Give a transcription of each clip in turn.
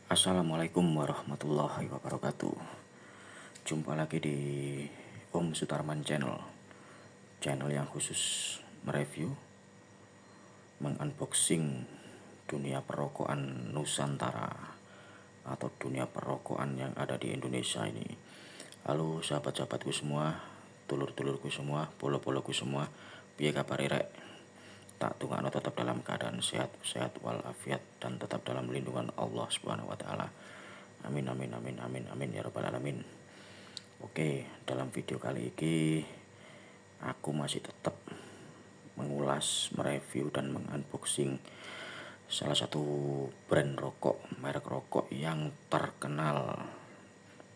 Assalamualaikum warahmatullahi wabarakatuh. Jumpa lagi di Om Sutarman Channel. Channel yang khusus mereview, mengunboxing dunia perrokokan Nusantara atau dunia perrokokan yang ada di Indonesia ini. Halo sahabat-sahabatku semua, dulur-dulurku semua, polo-poloku semua, piye kabar rek? Tak tunggu tetap dalam keadaan sehat walafiat dan tetap dalam lindungan Allah Subhanahu wa taala. Amin amin amin amin amin ya rabbal alamin. Oke, dalam video kali ini aku masih tetap mengulas, mereview dan mengunboxing salah satu brand rokok, merek rokok yang terkenal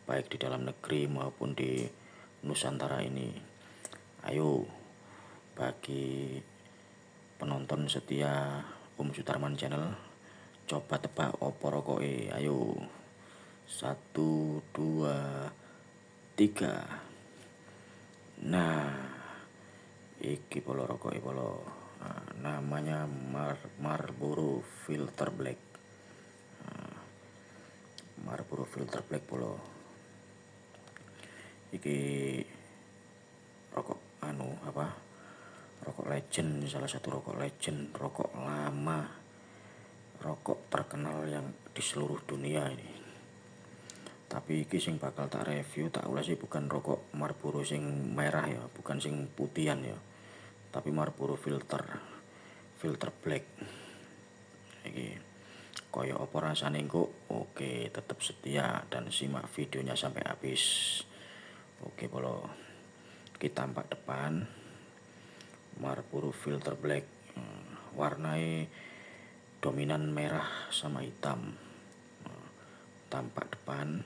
baik di dalam negeri maupun di Nusantara ini. Ayo, bagi penonton setia Om Sutarman Channel, coba tebak opo rokoke. Ayo, 1, 2, 3. Nah, iki polo rokoke polo. Namanya Marlboro Filter Black. Marlboro Filter Black polo. Iki rokok rokok legend, salah satu rokok legend, rokok lama, rokok terkenal yang di seluruh dunia ini. Tapi iki sing bakal tak review, tak ulasi bukan rokok Marlboro sing merah ya, bukan sing putihan ya, tapi Marlboro filter black. Iki koyo apa rasane kok? Oke, tetap setia dan simak videonya sampai habis. Oke, kalau kita tampak depan Marlboro Filter Black, warnanya dominan merah sama hitam. Tampak depan,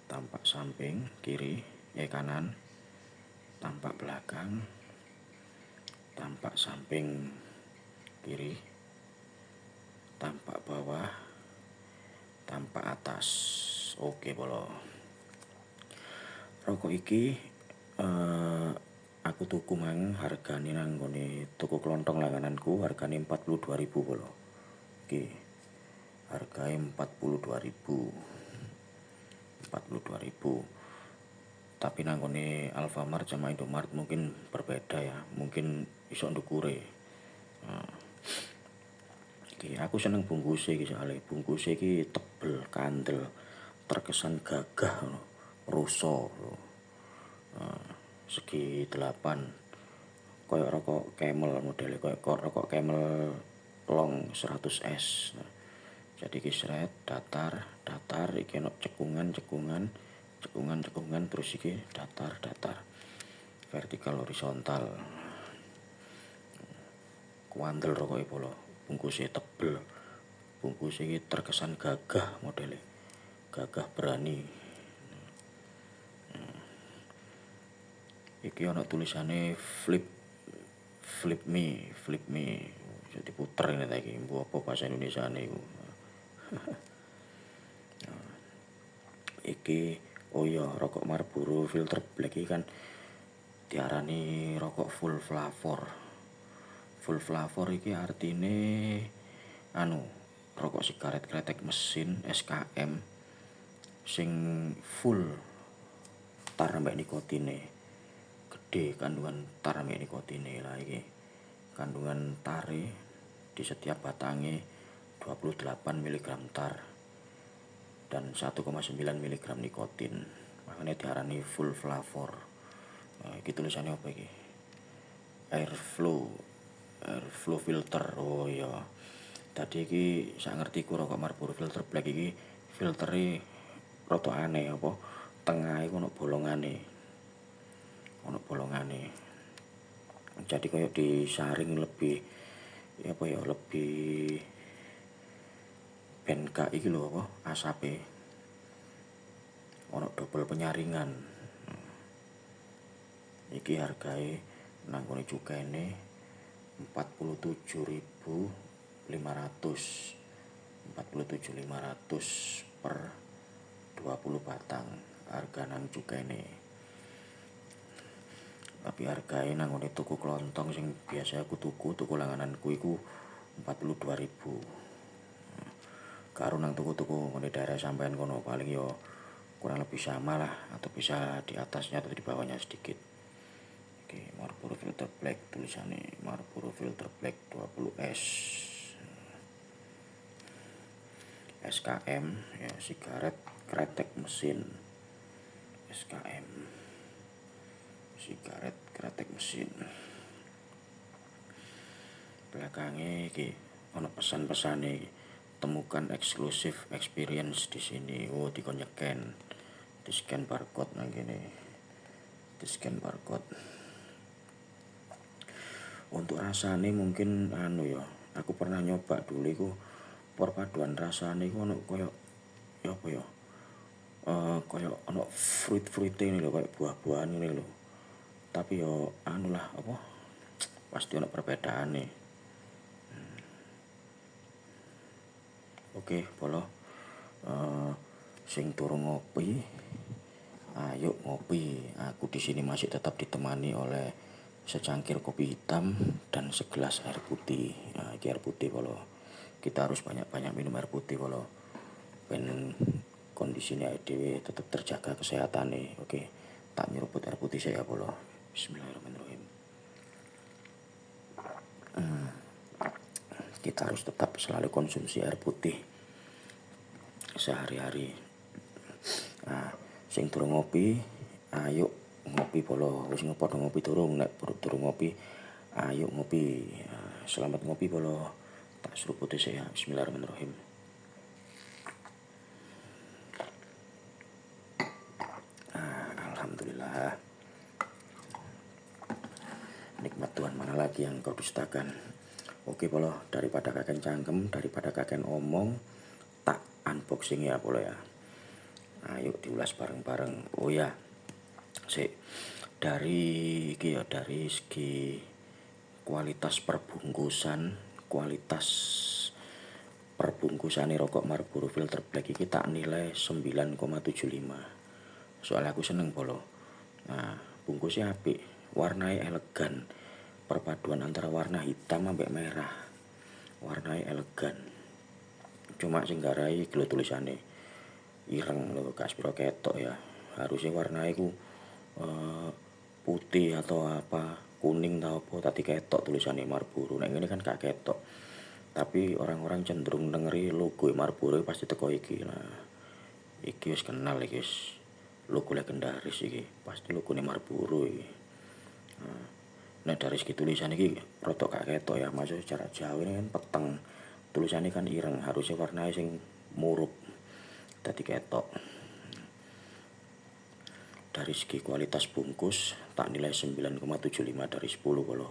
tampak samping kiri, kanan, tampak belakang, tampak samping kiri, tampak bawah, tampak atas. Oke, bolo. Rokok iki aku tuku mang hargane nang ngene toko klontong langgananku, hargane 42.000 bolo. Iki hargane 42.000. Tapi nang ngene Alfamart sama Indomart mungkin berbeda ya, mungkin iso ndukure. Iki aku seneng bungkuse iki soalé bungkuse iki tebel, kandel, terkesan gagah ngono. Ruso segi 8, koyo rokok Camel modele, koyo rokok Camel long 100S. Jadi iki sret datar iki ono cekungan terus iki datar vertikal horizontal. Kuandel rokoke polo, bungkusnya tebel, bungkusnya iki terkesan gagah modele, gagah berani. Iki ono tulisane flip me, jadi puter ini lagi, mbok apa bahasa Indonesia iku. Iki oh iya, rokok Marlboro Filter Black iki kan diarani rokok full flavor. Full flavor iki artine rokok sigaret kretek mesin SKM sing full tar mbek nikotine. Gede kandungan tar mbek nikotine lah iki. Kandungan tare di setiap batangnya 28 mg tar dan 1,9 mg nikotin. Makanya diarani full flavor. Iki tulisannya apa iki? Airflow filter. Oh iya. Tadi iki sak ngertiku rokok Marlboro Filter Black iki filtere rada aneh apa tengah iku ono bolongane. Jadi kayak disaring lebih lebih ben gak iki lho apa asape. Ono double penyaringan. Iki hargae nang kene cukene 47.500 per 20 batang harga nang cukene. Tapi hargae nang ngene tuku klontong sing biasa aku tuku langgananku iku 42.000. karo nang tuku-tuku ngene daerah sampean kono paling yo kurang lebih sama lah, atau bisa di atasnya atau di bawahnya sedikit. Oke, Marlboro Filter Black, tulisannya Marlboro Filter Black 20S. SKM ya, sigaret kretek mesin. SKM sigaret kretek mesin. Belakangnya iki ono pesan-pesane iki. Temukan eksklusif experience di sini. Oh, dikon nyeken. Di scan barcode nang kene. Di scan barcode. Untuk rasane mungkin anu ya, aku pernah nyoba dulu iku perpaduan rasane iku ono koyo ya apa ya? Koyo ono fruit-fruite ini lho, koyo buah-buahan ini lho. Tapi yo anu lah apa? Pasti ono perbedaane. Oke, polo. Sing turun ngopi, ayo ngopi. Aku di sini masih tetap ditemani oleh secangkir kopi hitam dan segelas air putih. Nah, ini air putih polo. Kita harus banyak-banyak minum air putih polo. Ben kondisinya dewe tetap terjaga kesehatan nih. Oke, tak nyeruput air putih saya polo. Bismillahirrahmanirrahim. Kita harus tetap selalu konsumsi air putih sehari-hari. Nah, sing turun ngopi, ayo ngopi polo. Wis ngopo ngopi turun, nek turun ngopi, ayo ngopi. Selamat ngopi polo. Tak seruputi saya. Bismillahirrahmanirrahim. Alhamdulillah. Nikmat Tuhan mana lagi yang kau dustakan. Oke polo, daripada kakek cangkem, daripada kakek omong, tak unboxing ya polo ya. Ayo diulas bareng-bareng. Oh ya, dari segi kualitas perbungkusan rokok Marlboro Filter Black iki tak nilai 9,75. Soalnya aku seneng polo. Nah, bungkusnya apik, warnanya elegan. Perpaduan antara warna hitam sampai merah. Warnanya elegan. Cuma sing garai gelo tulisannya ireng lho, gak sepiro ketok ya. Harusnya warnanya ku putih atau apa, kuning atau apa, tadi ketok tulisannya Marlboro. Nah ini kan gak ketok. Tapi orang-orang cenderung dengeri logo Marlboro pasti teko iki. Nah, iki wis kenal iki wis logo legendaris iki. Pasti logo Marlboro iki. Nah dari segi tulisan iki rotok gak ketok ya, maksudnya secara jauh ini kan peteng. Tulisannya kan ireng, harusnya warnanya sing murup. Tadi ketok. Dari segi kualitas bungkus tak nilai 9,75 dari 10 kalau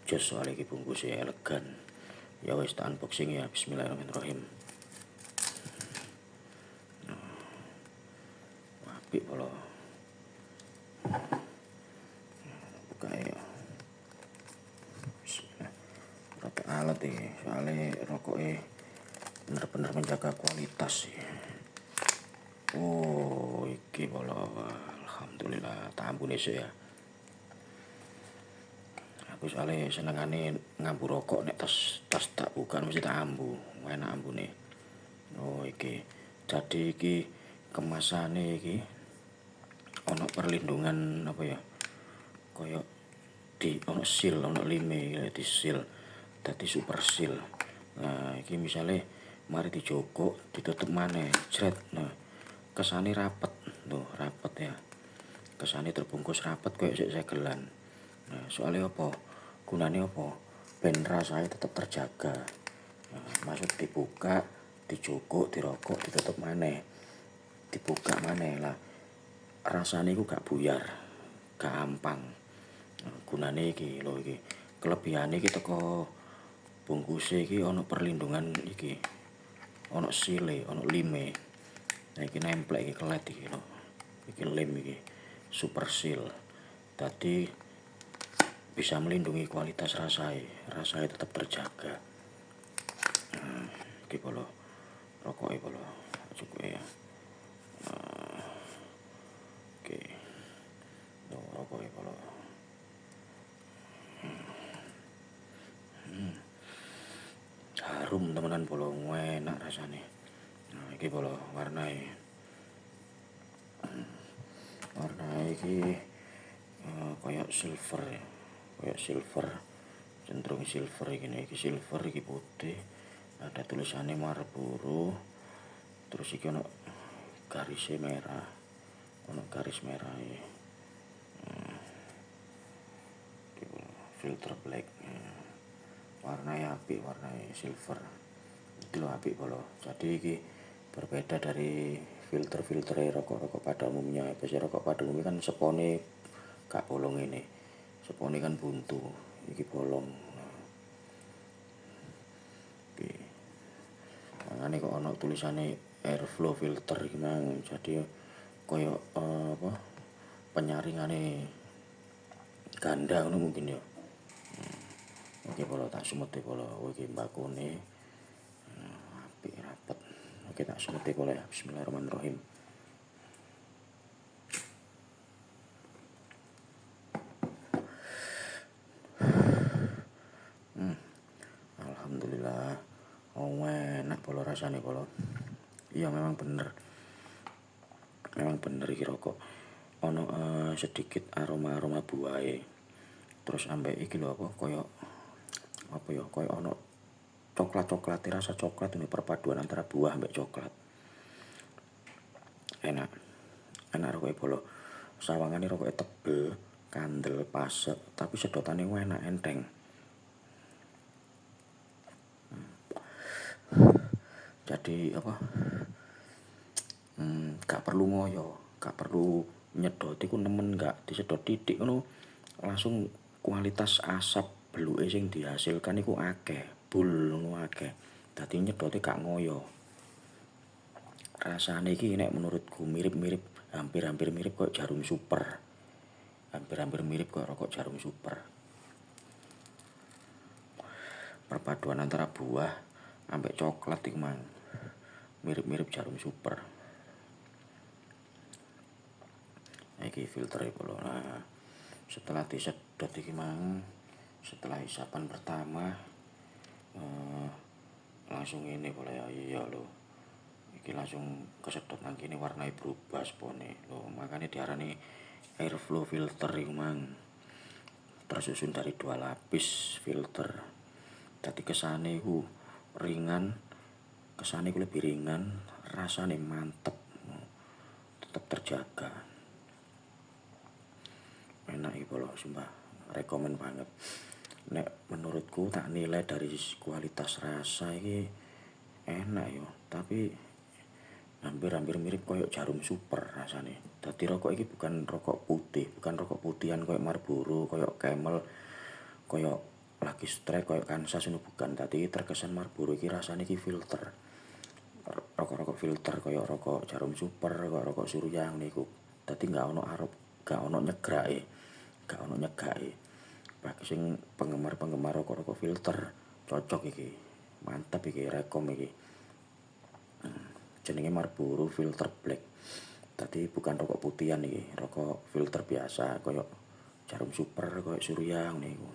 jos soalnya iki bungkusnya elegan. Ya wis tak unboxing ya. Bismillahirrahmanirrahim. Apik kalau buka ya. Bismillah. Rokok alat iki, soalnya rokoknya bener-bener menjaga kualitas sih. Oh, iki kalau alhamdulillah tak ampuni sih ya. Aku soalnya senengane ngambu rokok nek tas tak bukan mesti tak ambu, enak ambune. Oh iki. Jadi iki kemasane iki ono perlindungan apa ya? Koyo di ono seal, ono lime di seal. Dadi super seal. Nah, iki misale mari dijokok, ditutup maneh, jret. Nah, kesane rapet. Tuh, rapet ya. Kesane terbungkus rapet koyo sik segelan. Nah, soalnya apa? Gunanya apa? Ben rasanya tetap terjaga. Nah, maksud dibuka, dijukuk, dirokok, ditutup maneh. Dibuka maneh lah. Rasanya itu gak buyar, gak ampang. Nah, gunanya iki lho iki. Kelebihannya iki teko bungkusnya iki ono perlindungan iki. Ono sile, ono lime. Nah, iki nemplek iki kelet iki lho. Iki lem iki. Super seal. Tadi bisa melindungi kualitas rasanya tetap terjaga. Iki polo rokoknya polo cukup ya. Oke, rokoknya polo. Harum temenan polo, enak rasanya. Nah, iki polo warnae iki koyo silver ya. Koyo silver, cenderung silver iki silver iki putih. Ada tulisannya Marlboro. Terus iki ono garisnya merah. Ono garis merah ya. Filter black. Warnanya apik, warnanya silver. Itu apik polo. Jadi iki berbeda dari filter-filter rokok-rokok pada umumnya. Biasanya rokok pada umumnya kan sepone gak bolong ini. Sepone kan buntu. Iki bolong. Oke. Makanya kok ono tulisannya airflow filter gimana. Jadi koyo apa penyaringane ganda ngono mungkin ya. Oke polo tak sumete polo iki mbakone. Apik rapet. Oke tak sumete polo ya. Bismillahirrahmanirrahim. Alhamdulillah. Oh enak polo rasanya polo. Iya memang bener. Memang bener iki rokok. Ono sedikit aroma-aroma buah. Terus ambek iki lho apa koyo apa ya koyo ono coklat rasa coklat ini perpaduan antara buah ambek coklat. Enak rokok polo. Sawangane rokok tebel, kandel, pasek, tapi sedotane enak enteng. Jadi apa? Gak perlu ngoyo, gak perlu nyedot iku nemen gak disedot titik ngono langsung kualitas asap beluke sing dihasilkan iku akeh, bul ngono akeh. Dadi nyedote gak ngoyo. Rasane iki nek menurutku mirip-mirip hampir-hampir mirip kok jarum super. Hampir-hampir mirip kok rokok jarum super. Perpaduan antara buah ambek coklat iku mang. Mirip-mirip jarum super. Iki filtere polo. Nah, setelah disedot iki mang, setelah isapan pertama langsung ini boleh ya iya lho. Iki langsung kesedot nang kene warnane berubah spone. Lho, makanya diarani airflow filter iku mang. Tersusun dari 2 lapis filter. Dadi kesane iku ringan, kesane iku lebih ringan, rasane mantep. Tetap terjaga. Enak iki polo sumpah, rekomen banget. Nek menurutku tak nilai dari kualitas rasa iki enak yo, tapi hampir-hampir mirip koyo jarum super rasane. Dadi rokok iki bukan rokok putih, bukan rokok putihan koyo Marlboro, koyo Camel, koyo Lucky Strike, koyo Kansas ngono bukan. Dadi terkesan Marlboro iki rasane iki filter. Rokok-rokok filter koyo rokok jarum super, koyo rokok Surya niku. Dadi gak ono nyegrake. Gak ono nyegake. Bagi sing penggemar-penggemar rokok-rokok filter cocok iki. Mantap iki, rekom iki. Jenenge Marlboro filter black. Tadi bukan rokok putihan iki, rokok filter biasa koyo jarum super, koyo Surya niku.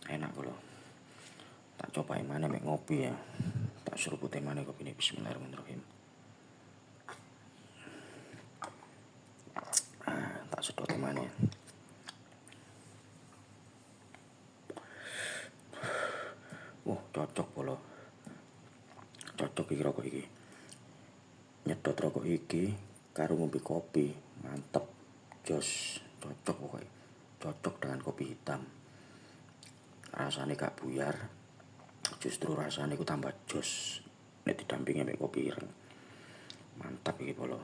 Enak lho. Tak cobain mana mek ngopi ya. Tak seruputin mana kopi ini. Bismillahirrahmanirrahim. Tak sedot mana. Cocok polo. Cocok iki rokok iki. Nyedot rokok iki karo ngombe kopi, mantep. Jos, cocok pokoknya. Cocok dengan kopi hitam. Rasane gak buyar. Justru rasane ku tambah jos nek didampingi mek kopi ireng. Mantap iki polo.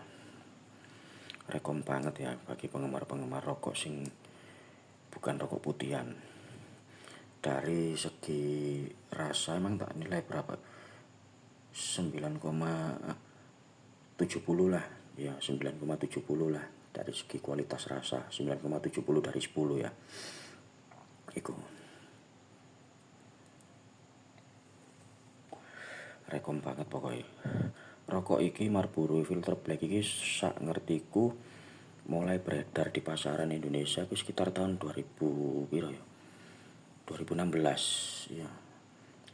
Rekom banget ya bagi penggemar-penggemar rokok sing bukan rokok putihan. Dari segi rasa emang tak nilai berapa? 9,70 lah. Ya, 9,70 lah. Dari segi kualitas rasa 9,70 dari 10 ya. Iku. Rekom banget pokoknya. Rokok iki Marlboro filter black iki sak ngertiku mulai beredar di pasaran Indonesia itu sekitar tahun 2000 piro ya? 2016 ya.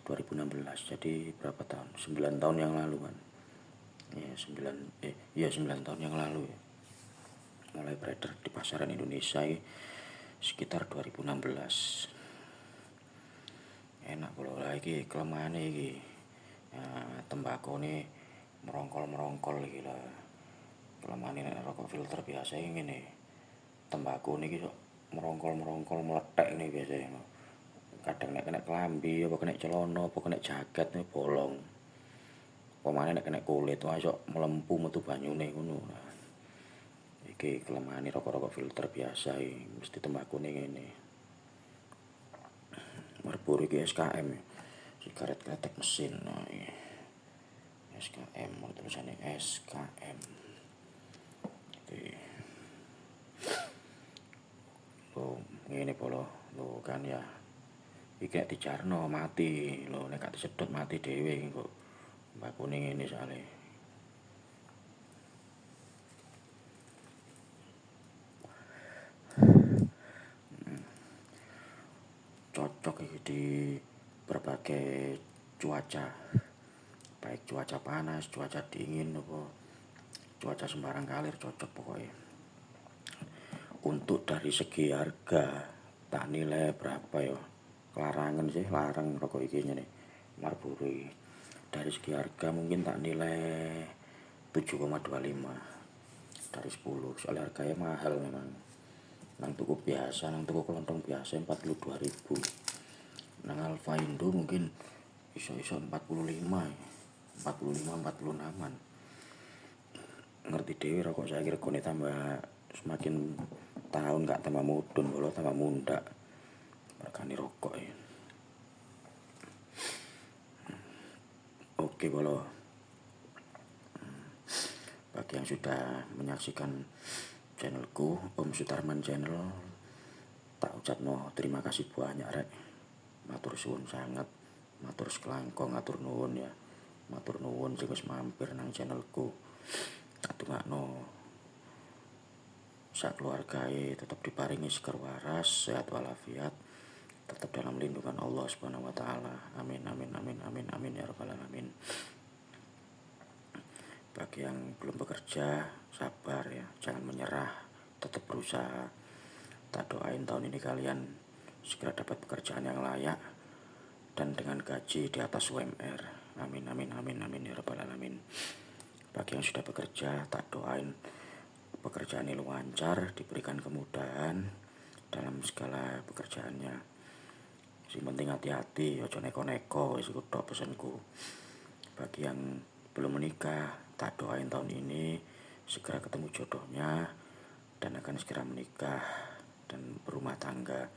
2016. Jadi berapa tahun? 9 tahun yang lalu kan. Ya, 9 tahun yang lalu ya. Mulai beredar di pasaran Indonesia ya, sekitar 2016. Enak kalau lagi kelemahannya iki. Nah, tembakau nih merongkol iki lah. Kelemahannya rokok filter biasa ini nih. Tembakau nih gitu merongkol meletek nih biasanya. Kadang nek kena kelambi apa kena celana apa kena jaket nih bolong. Pemane nek kena kulit wae iso melempu metu banyune ngono. Nah, iki kelemahane rokok-rokok filter biasa iki mesti tembakune ngene. Marlboro iki SKM ya. Sigaret kretek mesin. Nah, iya. SKM tulisannya SKM. Iki lo ngene po lo kan ya. Iki nek dijarno mati lho, nek gak disedot mati dhewe kok. Mbakune ngene soalé. Cocok iki di berbagai cuaca. Baik cuaca panas, cuaca dingin apa cuaca sembarang kalir cocok pokoknya. Untuk dari segi harga tak nilai berapa ya? Larangan sih, larang rokok iki nih. Marlboro iki. Dari segi harga mungkin tak nilai 7,25 dari 10. Soalnya harganya mahal memang. Nang tuku biasa, nang tuku kelontong biasa 42.000. Nang Alfa Indo mungkin iso-iso 45 ya. 46-an. Ngerti dhewe rokok saya regane tambah semakin tahun gak tambah mudun, kalau tambah mundak. Regane rokok ya. Oke bolo. Bagi yang sudah menyaksikan channelku Om Sutarman Channel, tak ucapno terima kasih banyak rek. Matur suwun sangat, matur sekelangkong, matur nuwun ya. Matur nuwun sing wis mampir nang channelku. Tak dongakno sak keluargae tetap diparingi seger waras, sehat walafiat, tetap dalam lindungan Allah Subhanahu wa taala. Amin amin amin amin amin ya rabbal alamin. Bagi yang belum bekerja, sabar ya, jangan menyerah, tetap berusaha. Tak doain tahun ini kalian segera dapat pekerjaan yang layak dan dengan gaji di atas UMR. Amin amin amin amin ya rabbal alamin. Bagi yang sudah bekerja, tak doain pekerjaan ini lancar, diberikan kemudahan dalam segala pekerjaannya. Yang penting hati-hati, ojo neko-neko, wis iku tok pesanku. Bagi yang belum menikah, tak doain tahun ini segera ketemu jodohnya dan akan segera menikah dan berumah tangga.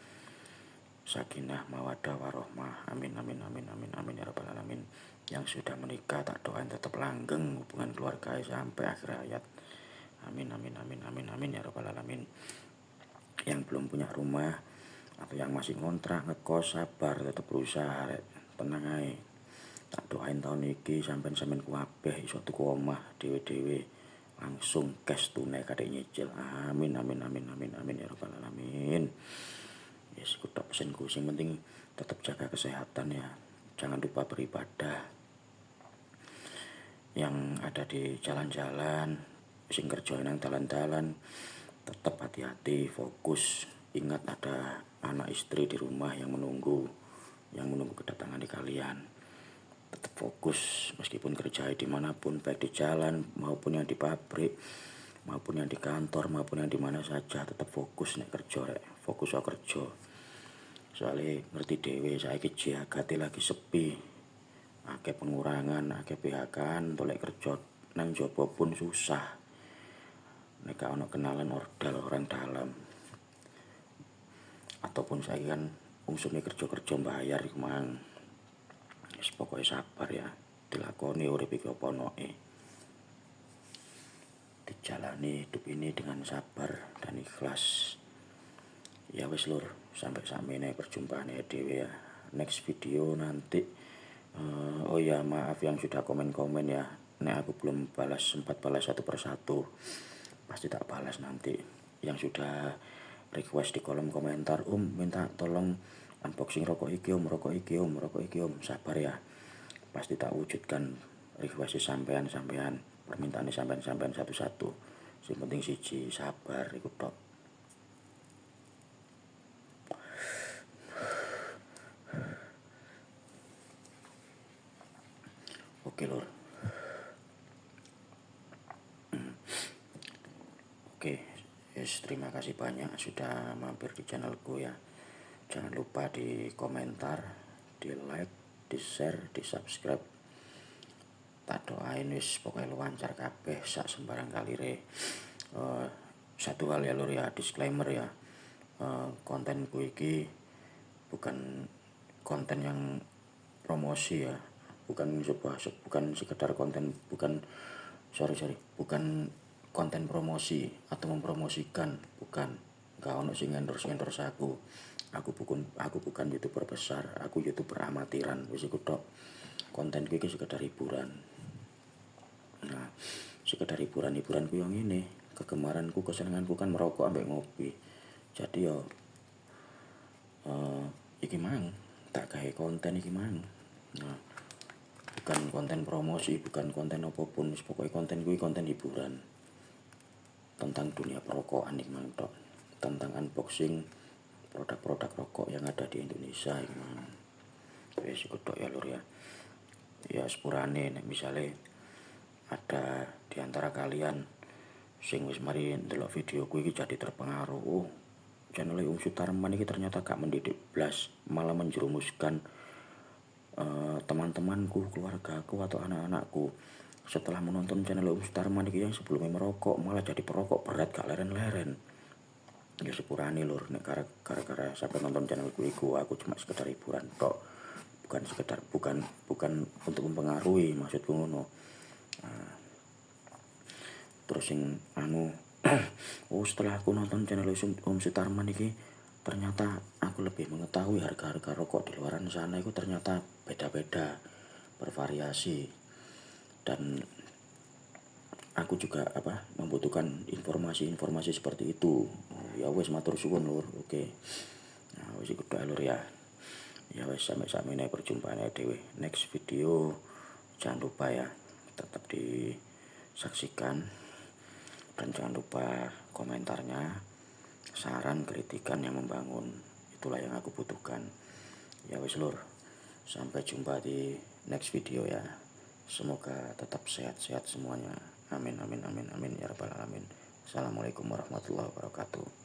Sakinah mawaddah warohmah. Amin amin amin amin amin ya rabbal alamin. Yang sudah menikah tak doain tetap langgeng hubungan keluarga sampai akhir hayat. Amin amin amin amin amin ya rabbal alamin. Yang belum punya rumah atau yang masih ngontrak ngekos, sabar, tetap berusaha, tenang aja. Tak doain tahun iki sampean kabeh iso tuku omah dhewe-dhewe langsung cash tunai kadek nyicil. Amin amin amin amin amin ya rabbal alamin. Yes, iku tok pesenku. Sing penting tetap jaga kesehatan ya. Jangan lupa beribadah. Yang ada di jalan-jalan, sing kerja nang dalan-dalan, tetap hati-hati, fokus. Ingat ada anak istri di rumah yang menunggu kedatangan di kalian. Tetap fokus meskipun kerja dimanapun, baik di jalan maupun yang di pabrik, maupun yang di kantor, maupun yang di mana saja, tetap fokus nek kerja rek. Fokus kerja. Soalnya ngerti dhewe saiki jagate lagi sepi. Akeh pengurangan, akeh PHK-an, tolek kerja nang jopo pun susah. Nek gak ono kenalan ordal orang dalam. Ataupun saya kan ungsune kerja-kerja bayar iku mang. Wis pokoke sabar ya, dilakoni urip iki apa onoke. Dijalani hidup ini dengan sabar dan ikhlas. Ya wis lur, sampai samene perjumpaane dhewe ya. Next video nanti. Oh ya maaf yang sudah komen-komen ya. Nek aku belum sempat balas satu persatu. Pasti tak balas nanti. Yang sudah request di kolom komentar, minta tolong unboxing rokok iki om, rokok iki om, rokok iki om. Sabar ya, pasti tak wujudkan request sampean permintaan sampean satu-satu. Yang penting siji, sabar iku tok. Oke lur. Oke, yes, terima kasih banyak sudah mampir di channelku ya. Jangan lupa di komentar, di like, di share, di subscribe. Tak doain wis pokoknya lancar kabeh sak sembarang kalire. Satu hal ya lur ya, disclaimer ya. Kontenku iki bukan konten yang promosi ya, bukan sekedar konten, bukan konten promosi atau mempromosikan, bukan. Gak ono sing endorse aku bukan YouTuber besar, aku YouTuber amatiran. Wis iku tok. Kontenku iki sekedar hiburan. Nah, sekedar hiburanku yang ini, kegemaranku, kesenanganku kan merokok ambek ngopi. Jadi yo iki mang tak gawe konten iki mang. Nah, bukan konten promosi, bukan konten apapun, pokoknya konten gue konten hiburan tentang dunia perokokan iki mang tok, tentang unboxing produk-produk rokok yang ada di Indonesia iki mang. Wis iku tok ya lur ya. Ya sepurane nek misale ada di antara kalian sing wis mari ndelok videoku iki jadi terpengaruh, oh channel Sutarman ini ternyata gak mendidik blas, malah menjerumuskan teman-temanku, keluargaku atau anak-anakku. Setelah menonton channel Sutarman ini yang sebelumnya merokok malah jadi perokok berat gak leren-leren. Ya sepurane lur, nek gara-gara sampai nonton channelku iku aku cuma sekedar hiburan tok. Bukan untuk mempengaruhi, maksudku ngono. Terus sing oh setelah aku nonton channel Sutarman iki ternyata aku lebih mengetahui harga-harga rokok di luaran sana itu ternyata beda-beda, bervariasi. Dan aku juga membutuhkan informasi seperti itu. Ya wes matur suwun lur. Oke. Nah, wis iku tok lur ya. Ya wes sampai ini perjumpaan dhewe. Next video jangan lupa ya tetap disaksikan dan jangan lupa komentarnya, saran, kritikan yang membangun. Itulah yang aku butuhkan. Ya wis lur. Sampai jumpa di next video ya. Semoga tetap sehat-sehat semuanya. Amin amin amin amin ya rabbal alamin. Assalamualaikum warahmatullahi wabarakatuh.